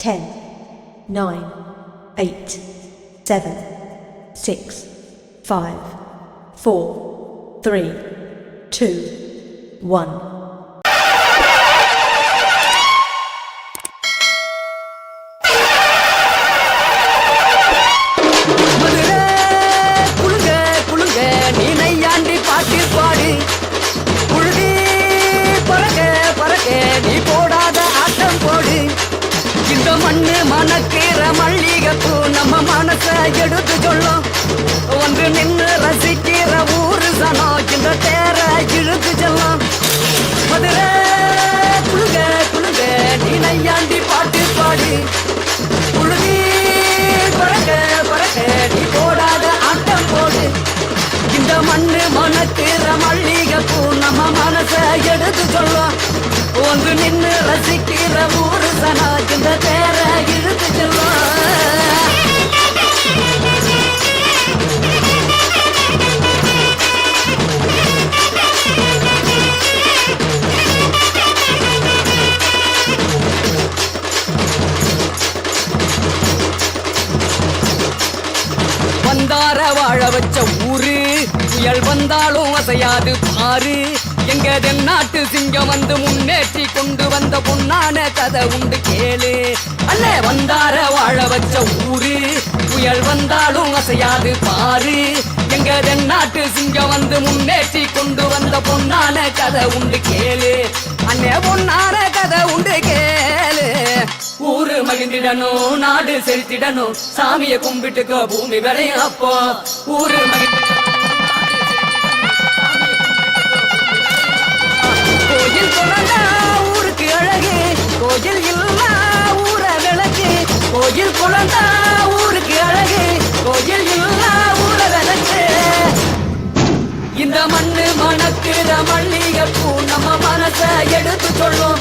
10, 9, 8, 7, 6, 5, 4, 3, 2, 1. மண்ணு மணக்கிற மல்லிகைப்பூ நம்ம மனச எடுத்து சொல்லும் வந்து நின்று ரசிக்கிற ஊரு சனம் இந்த தேர இழுத்து செல்லும் மதுரை குழுங்க குழுங்க நீ நையாண்டி பாட்டு பாடி குழுதி பறக்க பறக்க நீ போடாத ஆட்டம் போடு இந்த மண்ணு மணக்கிற மல்லிகைப்பூ நம்ம மனச எடுத்து சொல்லும் வந்து நின்று ரசிக்கிற ஊரு சனா இந்த தேர இழுத்து செல்லும் வந்தார வாழ வச்ச ஊரு புயல் வந்தாலும் அசையாது பாரு எங்க தென்னாட்டு சிங்கம் வந்து முன்னேற்றி கொண்டு வந்த பொன்னான கதை உண்டு கேளு அல்ல வந்தார வாழ வச்ச ஊரு புயல் வந்தாலும் அசையாது பாரு எங்க தென்னாட்டு சிங்கம் வந்து முன்னேற்றி கொண்டு வந்த பொன்னான கதை உண்டு கேளு அண்ணே பொன்னான கதை உண்டு கேளு ஊரு மகிழ்ந்திடணும் நாடு செலுத்திடணும் சாமியை கும்பிட்டுக்கோ பூமி விளையும் அப்போ ஊரு கோயில் கொண்டா ஊருக்கு அழகு கோயில் இல்லா ஊர விளக்கு கோயில் கொண்டா ஊருக்கு அழகு கோயில் இல்லா ஊர விளக்கு இந்த மண்ணு மணக்கிற மல்லிகைப்பூ நம்ம மனச எடுத்து சொல்லும்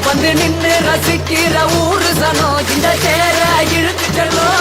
வந்து நின்று ரசிக்கிற ஊரு சனம் இந்த தேர இழுத்து செல்லும்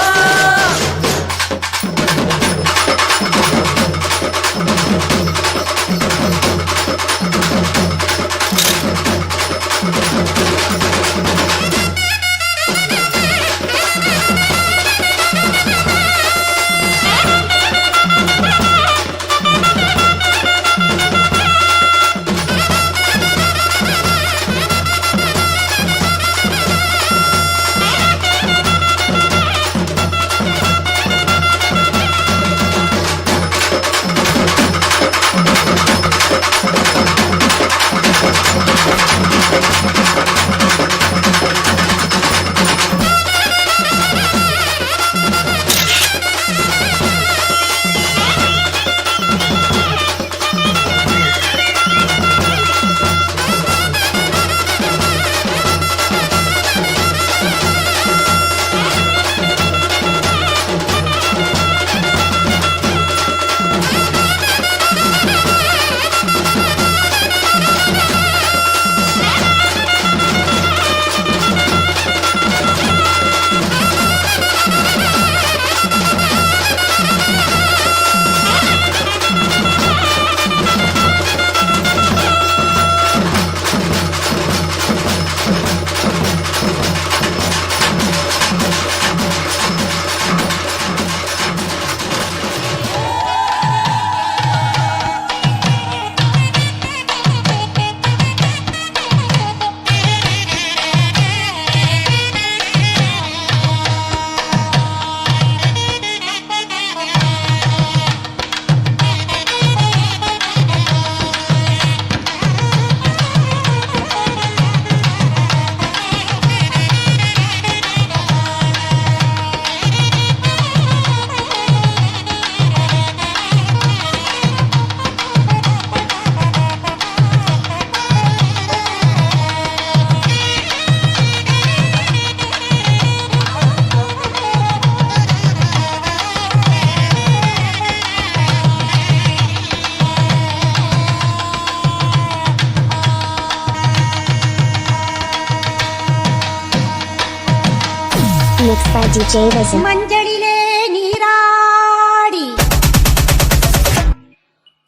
Mixed by DJ Listen. மஞ்சளிலே நீராடி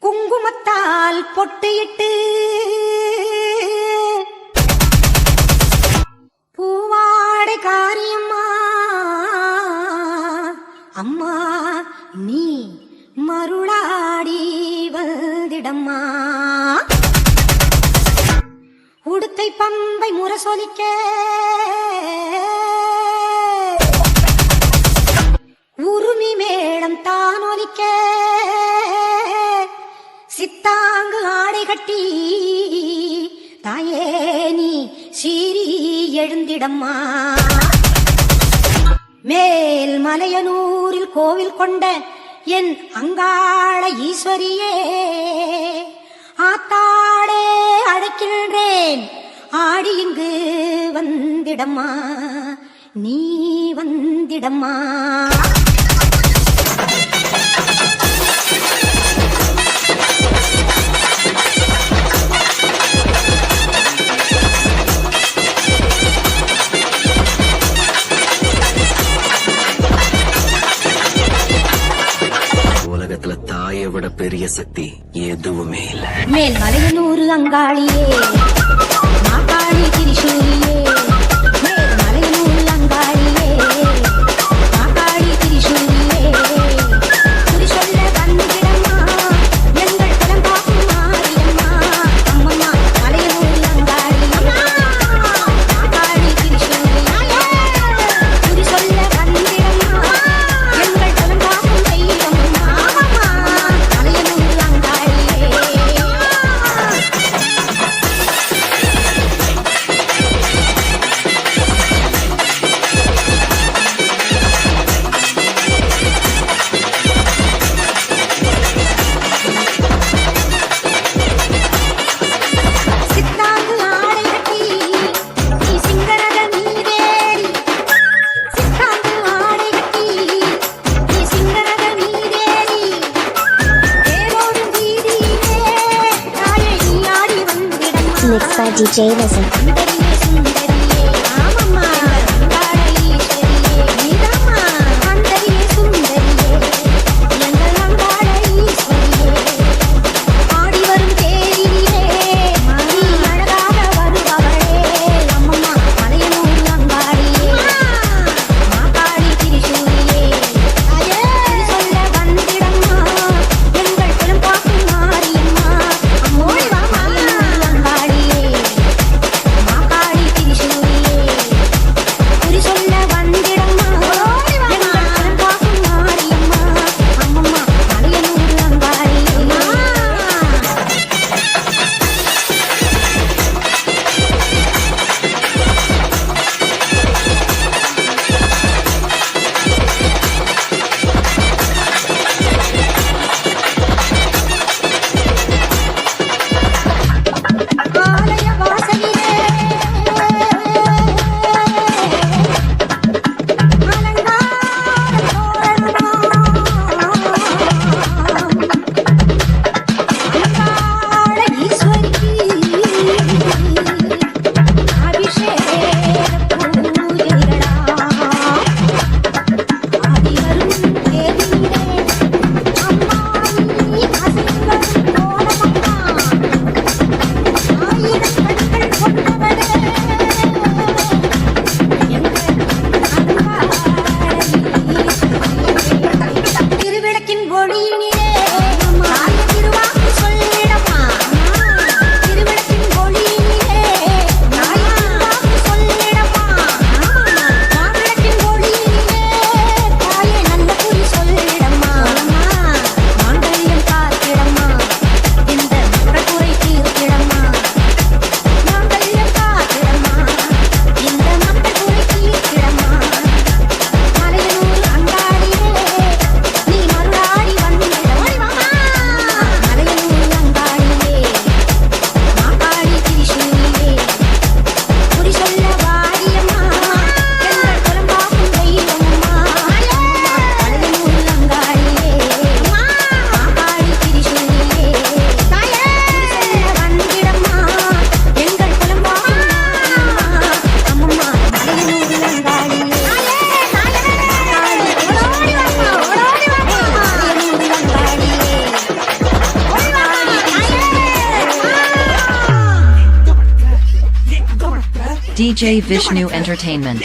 குங்குமத்தால் பொட்டியிட்டு பூவாடை காரி மாரியம்மா அம்மா நீ மருளாடி வந்திடம்மா உடுக்கை பம்பை முரசொலிக்க உருமி மேளம் தான் ஒலிக்க சித்தாங்கு ஆடை கட்டி தாயே நீ சீறி எழுந்திடம்மா மேல் மலையனூரில் கோவில் கொண்ட என் அங்காள ஈஸ்வரியே ஆத்தாடே அழைக்கின்றேன் ஆடி இங்கு வந்திடம்மா நீ வந்திடம்மா உலகத்துல தாயை விட பெரிய சக்தி எதுவுமே இல்ல. மேல் மலையனூர் அங்காளியே மாகாளி திரிசூலியே மேல் மலையனூர் அங்காளியே மாகாளி திரிசூலியே குறி சொல்ல வந்திடம்மா எங்கள் குலம் காக்கும் மாரியம்மா அம்மம்மா மலையனூர் அங்காளியே மாகாளி திரிசூலியே குறி சொல்ல வந்திடம்மா எங்கள் குலம் காக்கும் தெய்வம்மா மலையனூர் அங்காளியே சித்தாங்கு ஆடை கட்டி நீ சிங்கரத நீரேறி சித்தாங்கு ஆடை கட்டி நீ சிங்கரத நீரேறி தேரோடும் வீதியிலே தாயை நீ ஆடி வந்திடம்மா Mixed by DJ Listen. சுந்தரியே சுந்தரியே ஆமம்மா அங்காள ஈஸ்வரியே நீதாம்மா சுந்தரியே சுந்தரியே எங்கள் அங்காள ஈஸ்வரியே ஆடி வரும் தேரிலே நீ அழகாக வருபவளே அம்மம்மா மலையனூர் அங்காளியே மாகாளி திரிசூலியே தாயே சொல்ல வந்திடம்மா எங்கள் குலம் காக்கும் மாரியம்மா அம்மோடி வா மலையனூர் அங்காளியே மாகாளி திரிசூலியே குறி சொல்ல வந்திடம்மா எங்கள் குலம் காக்கும் மாரியம்மா அம்மம்மா மலையனூர் அங்காளியே ஆலய வாசலிலே அலங்கார அங்காள ஈஸ்வரிக்கு அபிஷேக பூஜைகளா ஆதி வரும் தேவியிலே அம்மா நீ அசைவரும் கோலமம்மா ஆயிரம் கண்கள் கொண்டவளே திருவிளக்கின் ஒளியினிலே தாய திருவாக்கு சொல்லிடம்மா திருவிளக்கின் ஒளியினிலே தாய திருவாக்கு சொல்லிடம்மா மாவிளக்கின் ஒளியினிலே தாயே நல்ல குறி சொல்லிடம்மா மாங்கல்யம் காத்திடம்மா இந்த மற்றக்குறை தீர்த்திடம்மா மாங்கல்யம் காத்திடம்மா இந்த மற்றக்குறை தீர்த்திடம்மா மலையனூர் அங்காளியே நீ மருளாடி வந்திடம்மா மலையனூர் அங்காளியே மாகாளி திரிசூலியே குறி சொல்ல வாடியம்மா எங்கள் குலம் காக்கும் தெய்வம்மா மலையனூர் அங்காளியே மாகாளி திரிசூலியே குறி சொல்ல வந்திடம்மா எங்கள் குலம் காக்கும் அம்மம்மா Malayanur அங்காளியே DJ Vishnu Entertainment.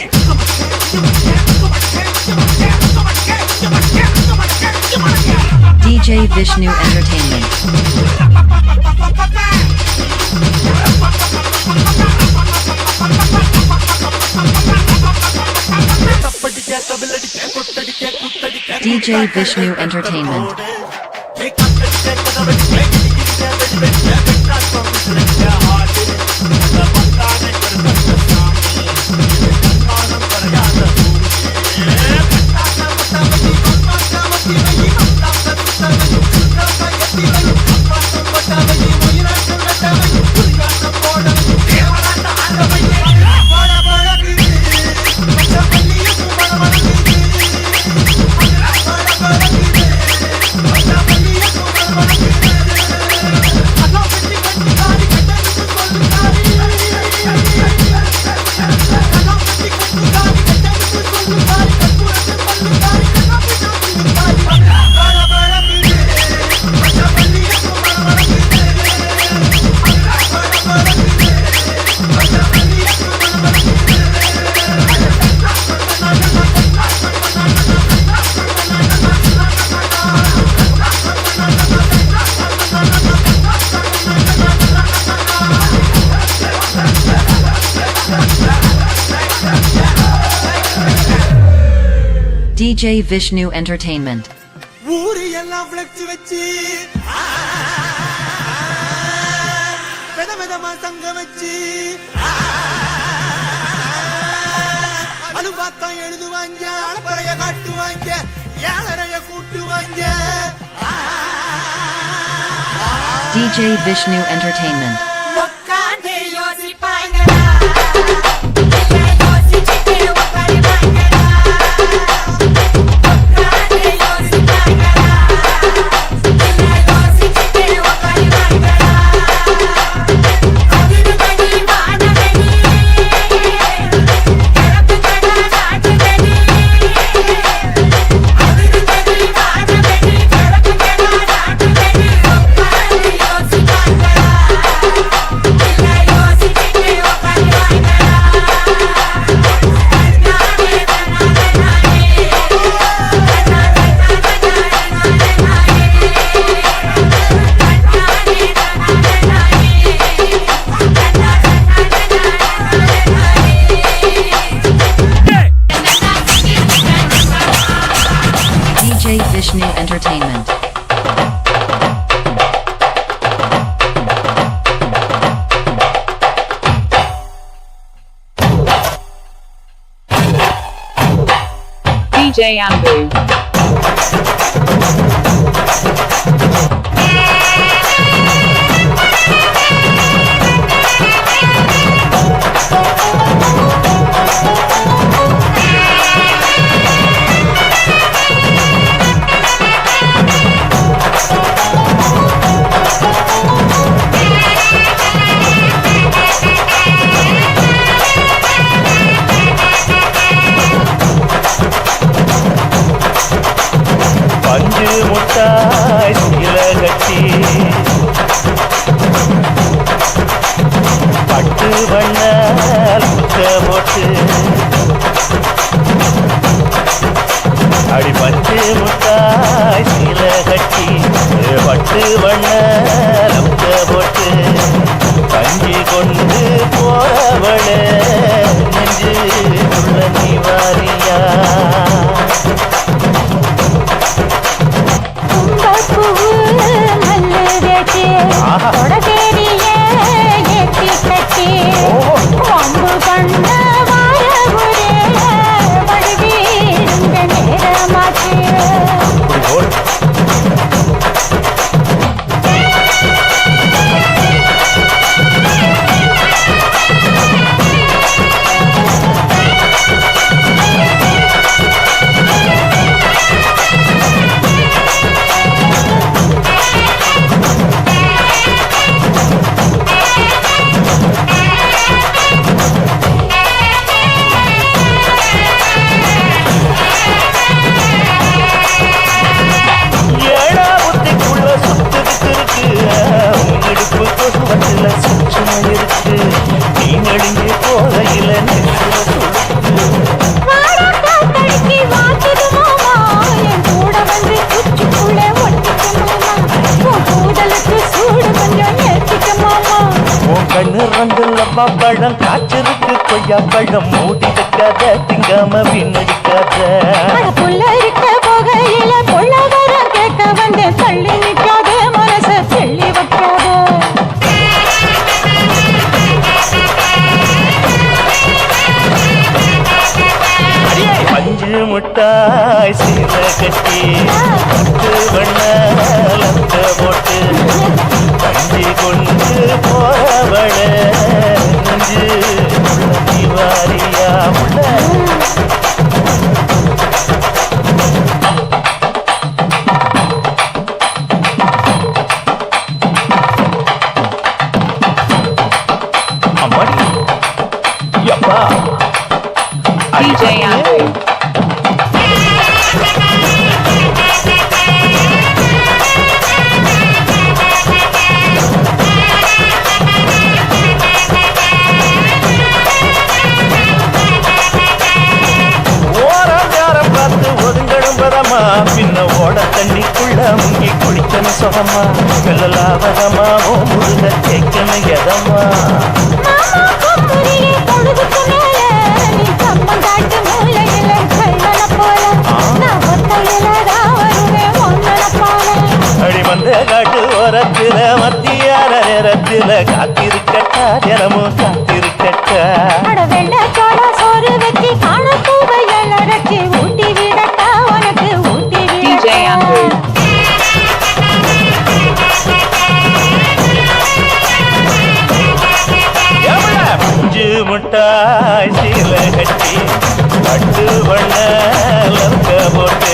DJ Vishnu Entertainment. DJ Vishnu Entertainment. DJ Vishnu Entertainment. ஊரு எல்லாம் ஃப்ளெக்ஸ் வச்சு விதவிதமா தங்க வச்சு அனுபாத்தம் எழுதுவாங்க அழப்பறைய காட்டுவாங்க ஏழரைய கூட்டுவாங்க DJ Vishnu Entertainment. உக்காந்து யோசிப்பாங்கடா யோசிச்சுட்டு உட்காருவாங்கடா DJ Vishnu Entertainment. DJ Ambu. பஞ்சு முட்டாய் சீல கட்டி பட்டு வண்ண முக்க போட்டு அடி பஞ்சு முட்டாய் சீல கட்டி பட்டு வண்ண முக்க போட்டு கஞ்சி கொண்டு போறவள நெஞ்சு உள்ள நீ வாரியா பழம் காய்ச்சிருக்கு கொய்யா பழம் மூடி வைக்காத திங்காம வீணடிக்காத புள்ள இருக்க போகையில புள்ள வர கேட்க வந்தேன் தள்ளி நிற்காத மனச தெள்ளி வைக்காத பஞ்சு முட்டாய் சீல கட்டி பட்டு வண்ண லக்க போட்டு கஞ்சி கொண்டு போறவள நெஞ்சு வாரியா உள்ள அம்மாடி யப்பா DJ Andrew. ஓரம் பார்த்து ஒதுங்கணும் பதமா பின்ன ஓட தண்ணிக்குள்ள முங்கி குளிக்கணும் சுகமா வெள்ளலாவகமா ஓ முருக கேட்கணும் எதமா அடி வந்த காட்டு ஓரத்துல மத்தியான நேரத்துல காத்திருக்கட்டா தினமும் காத்திருக்கட்டா DJ Andrew. பஞ்சு முட்டாய் சீல கட்டி பட்டு வண்ண லக்க போட்டு